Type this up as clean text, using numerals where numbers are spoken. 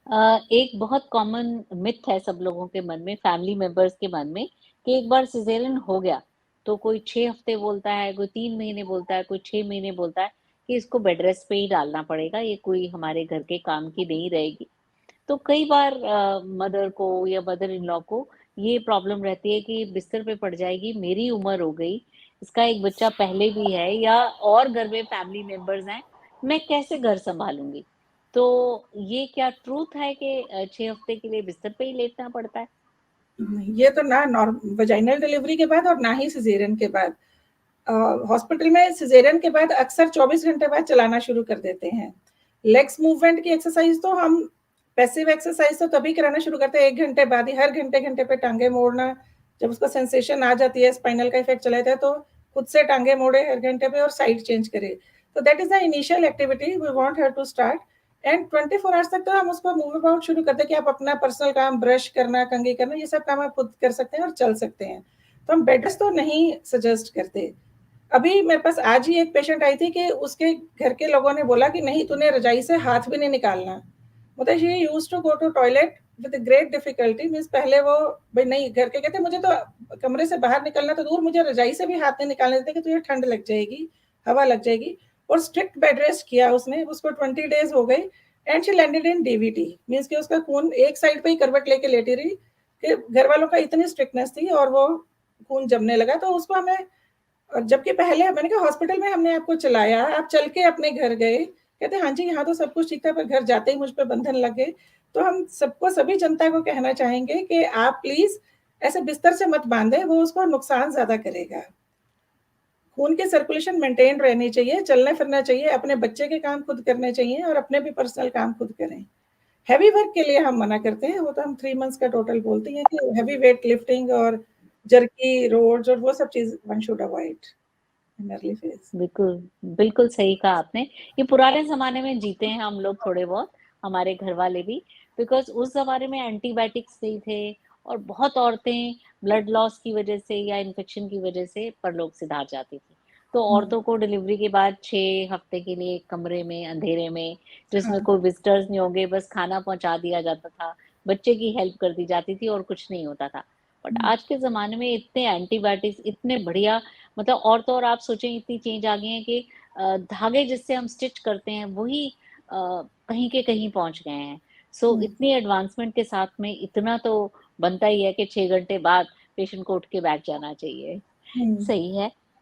एक बहुत common myth है सब लोगों के मन में, फैमिली मेंबर्स के मन में, कि एक बार सिज़ेरियन हो गया, तो कोई 6 हफ्ते बोलता है, कोई 3 महीने बोलता है, कोई 6 महीने बोलता है कि इसको बेड रेस्ट पे ही डालना पड़ेगा, ये कोई हमारे घर के काम की नहीं रहेगी। तो कई बार मदर को या मदर इन लॉ को ये प्रॉब्लम रहती है कि बिस्तर पे पड़ जाएगी, मेरी उम्र हो गई, इसका एक बच्चा पहले भी है या और घर में फैमिली मेंबर्स हैं, मैं कैसे घर सँभालूँगी? तो ये क्या ट्रुथ है कि 6 हफ्ते के लिए बिस्तर पे ही लेटना पड़ता है? ये तो ना वजाइनल डिलीवरी के बाद और ना ही सिजेरियन के बाद। हॉस्पिटल में सिजेरियन के बाद अक्सर 24 घंटे बाद चलाना शुरू कर देते हैं। लेग्स मूवमेंट की एक्सरसाइज तो हम पैसिव एक्सरसाइज तो तभी कराना शुरू करते हैं 1 घंटे बाद ही, हर घंटे-घंटे पे टाँगे मोड़ना, जब उसको सेंसेशन आ जाती है, स्पाइनल का इफेक्ट चला जाता है तो खुद से टाँगे मोड़े हर घंटे पे और साइड चेंज करे। तो that is the initial activity we want her to start and 24 hours तक तो हम उसको मूव अबाउट शुरू करते हैं कि आप अपना पर्सनल काम, ब्रश करना, कंघी करना, ये सब काम आप खुद कर सकते हैं और चल सकते हैं। तो हम बेड रेस्ट तो नहीं सजेस्ट करते। अभी मेरे पास आज ही एक पेशेंट आई थी कि उसके घर के लोगों ने बोला कि नहीं तूने रजाई से हाथ भी नहीं निकालना। मतलब she used to go to toilet with great difficulty, means पहले वो भाई नहीं, घर के कहते मुझे तो कमरे से बाहर निकलना तो दूर, मुझे रजाई से भी हाथ नहीं निकालने देते कि तुझे ठंड लग जाएगी, हवा लग जाएगी। और स्ट्रिक्ट बेड रेस्ट किया उसने, उसको 20 डेज हो गए and she landed in DVT, means कि उसका खून एक साइड पे ही करवट लेके लेटी रही कि घर वालों का इतनी स्ट्रिक्टनेस थी और वो खून जमने लगा। तो उसको हमें, और जबकि पहले मैंने कहा हॉस्पिटल में हमने आपको चलाया, आप चल के अपने घर गए, कहते हाँ जी यहाँ तो सब कुछ ठीक था पर घर जाते ही मुझ पे बंधन लग गए। तो हम सबको, सभी जनता को कहना चाहेंगे कि आप प्लीज ऐसे बिस्तर से मत बांधे, वो उसको नुकसान ज्यादा करेगा। खून की सर्कुलेशन मेंटेन रहनी चाहिए, चलना फिरना चाहिए, अपने बच्चे के काम खुद करने चाहिए और अपने भी पर्सनल काम खुद करें। हैवी वर्क के लिए हम मना करते हैं, वो तो हम 3 मंथ्स का टोटल बोलते हैं कि हैवी वेट लिफ्टिंग और जर्की रोड्स और वो सब चीज one should avoid in early phase. बिल्कुल, बिल्कुल सही कहा आपने। ये पुराने ज़माने में जीते हैं हम लोग थोड़े बहुत, हमारे घर वाले भी, बिकॉज़ उस ज़माने में एंटीबायोटिक्स नहीं थे और बहुत औरतें ब्लड लॉस की वज़ह से या इन्फेक्शन की वज़ह से परलोक सिधार जाती थी। तो औरतों को डिलीवरी के बाद 6 हफ्ते के लिए एक कमरे में, अंधेरे में, जिसमें हाँ, कोई विज़िटर्स नहीं होंगे, बस खाना पहुँचा दिया जाता था, बच्चे की हेल्प कर दी जाती थी और कुछ नहीं होता था। बट आज के ज़माने में इतने एंटीबायोटिक्स, इतने बढ़िया, मतलब और तो और आप सोचें इतनी चेंज आ गई है कि धागे जिससे हम स्टिच करते हैं वही कहीं के कहीं पहुंच गए हैं। सो इतनी एडवांसमेंट के साथ में इतना तो बनता ही है कि 6 घंटे बाद पेशेंट को उठ के बैठ जाना चाहिए। हुँ। सही है।